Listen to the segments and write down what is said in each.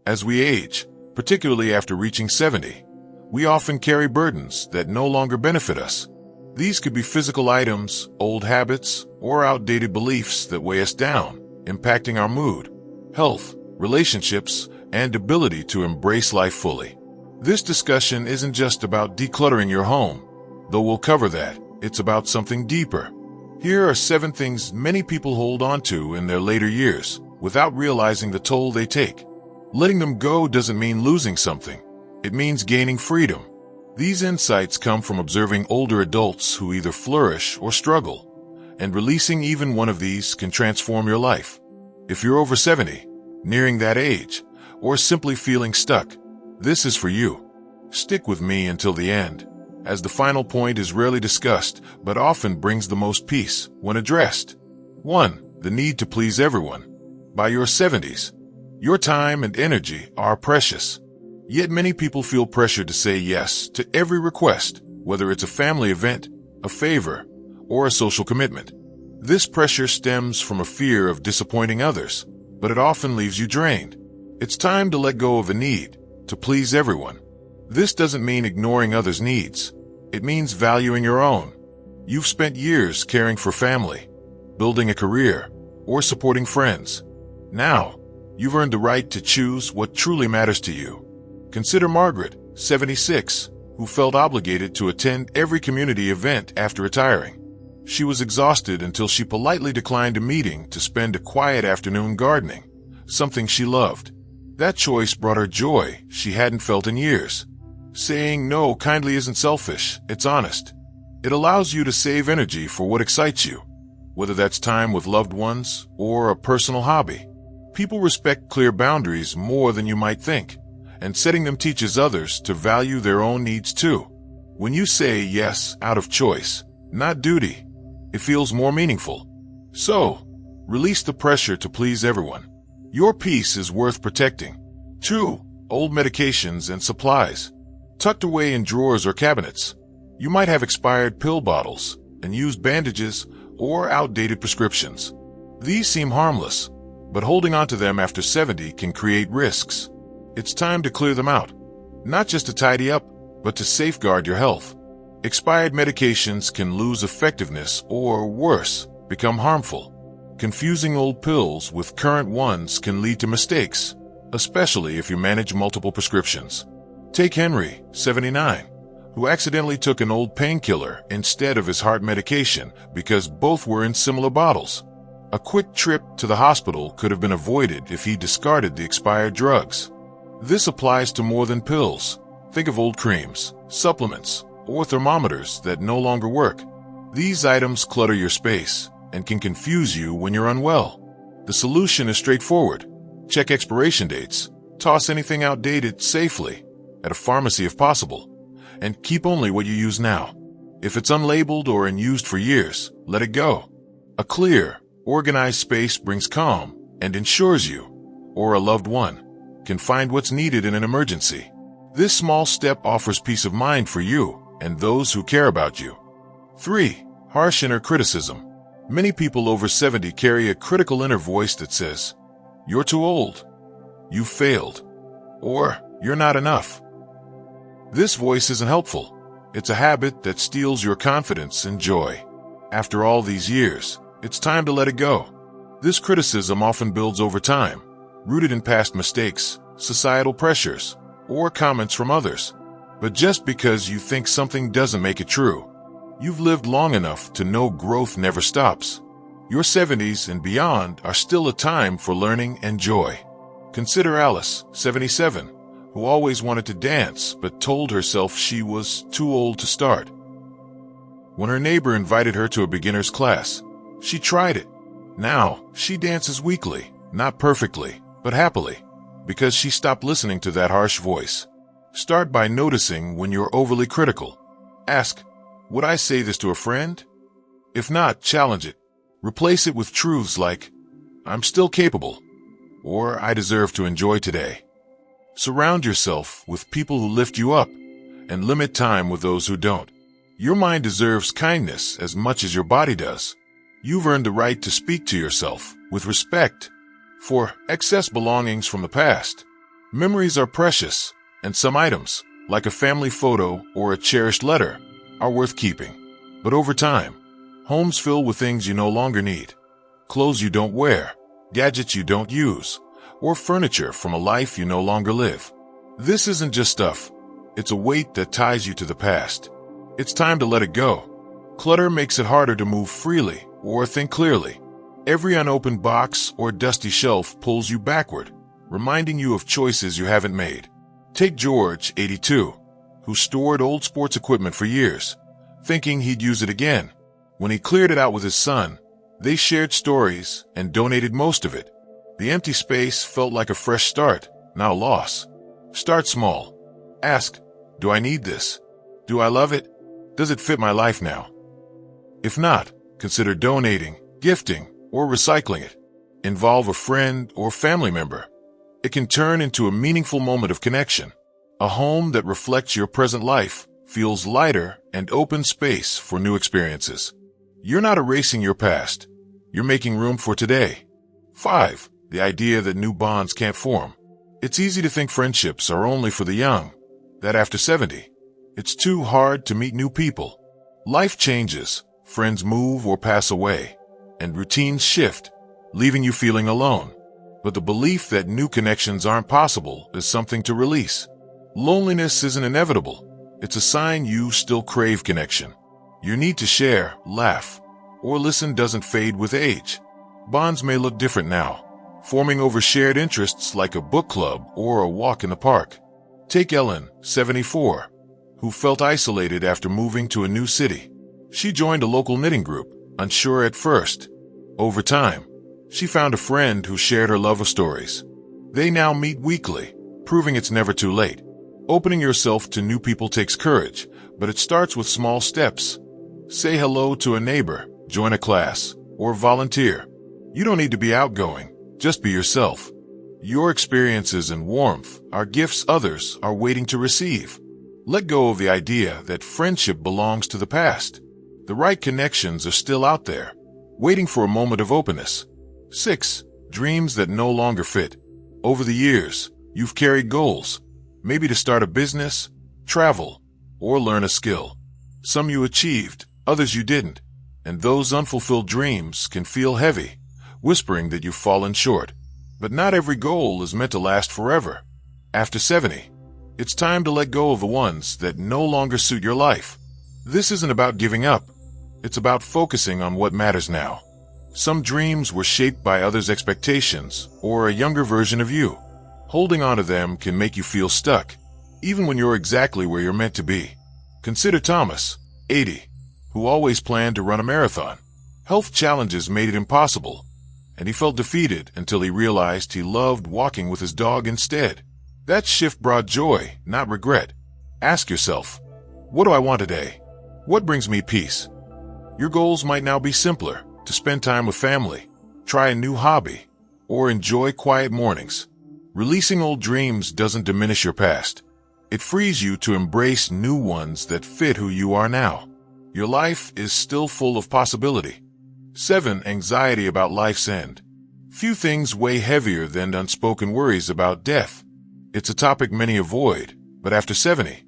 As we age, particularly after reaching 70, we often carry burdens that no longer benefit us. These could be physical items, old habits, or outdated beliefs that weigh us down, impacting our mood, health, relationships, and ability to embrace life fully. This discussion isn't just about decluttering your home, though we'll cover that. It's about something deeper. Here are 7 things many people hold on to in their later years without realizing the toll they take. Letting them go doesn't mean losing something. It means gaining freedom. These insights come from observing older adults who either flourish or struggle, and releasing even one of these can transform your life. If you're over 70, nearing that age, or simply feeling stuck, this is for you. Stick with me until the end, as the final point is rarely discussed but often brings the most peace when addressed. 1. The need to please everyone. By your 70s, your time and energy are precious. Yet many people feel pressured to say yes to every request, whether it's a family event, a favor, or a social commitment. This pressure stems from a fear of disappointing others, but it often leaves you drained. It's time to let go of the need to please everyone. This doesn't mean ignoring others' needs. It means valuing your own. You've spent years caring for family, building a career, or supporting friends. Now, you've earned the right to choose what truly matters to you. Consider Margaret, 76, who felt obligated to attend every community event after retiring. She was exhausted until she politely declined a meeting to spend a quiet afternoon gardening, something she loved. That choice brought her joy she hadn't felt in years. Saying no kindly isn't selfish, it's honest. It allows you to save energy for what excites you, whether that's time with loved ones or a personal hobby. People respect clear boundaries more than you might think, and setting them teaches others to value their own needs too. When you say yes out of choice, not duty, it feels more meaningful. So, release the pressure to please everyone. Your peace is worth protecting. 2. Old medications and supplies. Tucked away in drawers or cabinets, you might have expired pill bottles, unused bandages, or outdated prescriptions. These seem harmless, but holding on to them after 70 can create risks. It's time to clear them out, not just to tidy up, but to safeguard your health. Expired medications can lose effectiveness or, worse, become harmful. Confusing old pills with current ones can lead to mistakes, especially if you manage multiple prescriptions. Take Henry, 79, who accidentally took an old painkiller instead of his heart medication because both were in similar bottles. A quick trip to the hospital could have been avoided if he discarded the expired drugs. This applies to more than pills. Think of old creams, supplements, or thermometers that no longer work. These items clutter your space and can confuse you when you're unwell. The solution is straightforward. Check expiration dates, toss anything outdated safely, at a pharmacy if possible, and keep only what you use now. If it's unlabeled or unused for years, let it go. A clear, organized space brings calm and ensures you, or a loved one, can find what's needed in an emergency. This small step offers peace of mind for you and those who care about you. 3. Harsh inner criticism. Many people over 70 carry a critical inner voice that says, "You're too old," "You failed," or "You're not enough." This voice isn't helpful. It's a habit that steals your confidence and joy. After all these years, it's time to let it go. This criticism often builds over time, rooted in past mistakes, societal pressures, or comments from others. But just because you think something doesn't make it true, you've lived long enough to know growth never stops. Your 70s and beyond are still a time for learning and joy. Consider Alice, 77, who always wanted to dance but told herself she was too old to start. When her neighbor invited her to a beginner's class, she tried it. Now, she dances weekly, not perfectly, but happily, because she stopped listening to that harsh voice. Start by noticing when you're overly critical. Ask, would I say this to a friend? If not, challenge it. Replace it with truths like, I'm still capable, or I deserve to enjoy today. Surround yourself with people who lift you up, and limit time with those who don't. Your mind deserves kindness as much as your body does. You've earned the right to speak to yourself with respect. For excess belongings from the past, Memories are precious, and some items, like a family photo or a cherished letter, are worth keeping. But over time, homes fill with things you no longer need. Clothes you don't wear, gadgets you don't use, or furniture from a life you no longer live. This isn't just stuff. It's a weight that ties you to the past. It's time to let it go. Clutter makes it harder to move freely or think clearly. Every unopened box or dusty shelf pulls you backward, reminding you of choices you haven't made. Take George, 82, who stored old sports equipment for years, thinking he'd use it again. When he cleared it out with his son, they shared stories and donated most of it. The empty space felt like a fresh start, not a loss. Start small. Ask, do I need this? Do I love it? Does it fit my life now? If not, consider donating, gifting, or recycling it. Involve a friend or family member. It can turn into a meaningful moment of connection. A home that reflects your present life feels lighter and opens space for new experiences. You're not erasing your past. You're making room for today. 5. The idea that new bonds can't form. It's easy to think friendships are only for the young, that after 70, it's too hard to meet new people. Life changes, friends move or pass away, and routines shift, leaving you feeling alone. But the belief that new connections aren't possible is something to release. Loneliness isn't inevitable. It's a sign you still crave connection. Your need to share, laugh, or listen doesn't fade with age. Bonds may look different now, forming over shared interests like a book club or a walk in the park. Take Ellen, 74, who felt isolated after moving to a new city. She joined a local knitting group, unsure at first. Over time, she found a friend who shared her love of stories. They now meet weekly, proving it's never too late. Opening yourself to new people takes courage, but it starts with small steps. Say hello to a neighbor, join a class, or volunteer. You don't need to be outgoing, just be yourself. Your experiences and warmth are gifts others are waiting to receive. Let go of the idea that friendship belongs to the past. The right connections are still out there, waiting for a moment of openness. 6. Dreams that no longer fit. Over the years, you've carried goals, maybe to start a business, travel, or learn a skill. Some you achieved, others you didn't, and those unfulfilled dreams can feel heavy, whispering that you've fallen short. But not every goal is meant to last forever. After 70, it's time to let go of the ones that no longer suit your life. This isn't about giving up. It's about focusing on what matters now. Some dreams were shaped by others' expectations or a younger version of you. Holding on to them can make you feel stuck, even when you're exactly where you're meant to be. Consider Thomas, 80, who always planned to run a marathon. Health challenges made it impossible, and he felt defeated until he realized he loved walking with his dog instead. That shift brought joy, not regret. Ask yourself, what do I want today? What brings me peace? Your goals might now be simpler, to spend time with family, try a new hobby, or enjoy quiet mornings. Releasing old dreams doesn't diminish your past. It frees you to embrace new ones that fit who you are now. Your life is still full of possibility. 7. Anxiety about life's end. Few things weigh heavier than unspoken worries about death. It's a topic many avoid, but after 70,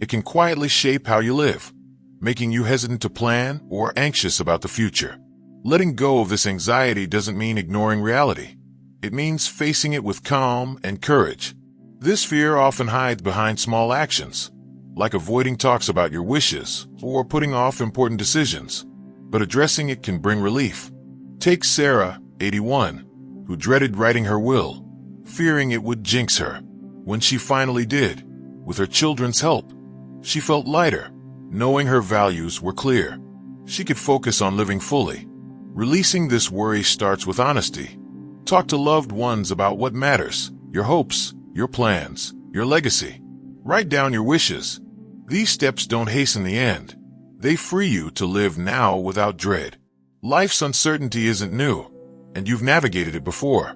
it can quietly shape how you live, making you hesitant to plan or anxious about the future. Letting go of this anxiety doesn't mean ignoring reality. It means facing it with calm and courage. This fear often hides behind small actions, like avoiding talks about your wishes or putting off important decisions. But addressing it can bring relief. Take Sarah, 81, who dreaded writing her will, fearing it would jinx her. When she finally did, with her children's help, she felt lighter, knowing her values were clear. She could focus on living fully. Releasing this worry starts with honesty. Talk to loved ones about what matters, your hopes, your plans, your legacy. Write down your wishes. These steps don't hasten the end. They free you to live now without dread. Life's uncertainty isn't new, and you've navigated it before.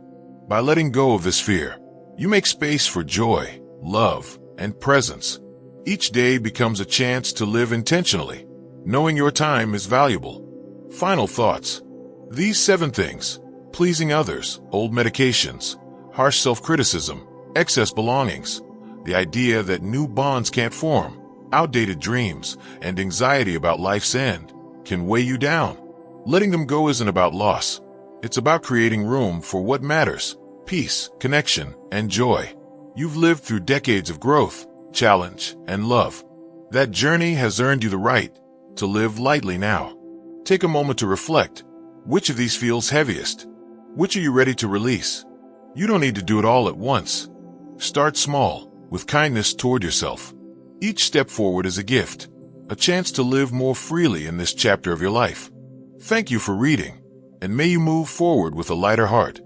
By letting go of this fear, you make space for joy, love, and presence. Each day becomes a chance to live intentionally, knowing your time is valuable. Final thoughts. These 7 things, pleasing others, old medications, harsh self-criticism, Excess belongings, the idea that new bonds can't form, outdated dreams, and anxiety about life's end can weigh you down. Letting them go isn't about loss. It's about creating room for what matters: peace, connection, and joy. You've lived through decades of growth, challenge, and love. That journey has earned you the right to live lightly now. Take a moment to reflect. Which of these feels heaviest? Which are you ready to release? You don't need to do it all at once. Start small, with kindness toward yourself. Each step forward is a gift, a chance to live more freely in this chapter of your life. Thank you for reading, and may you move forward with a lighter heart.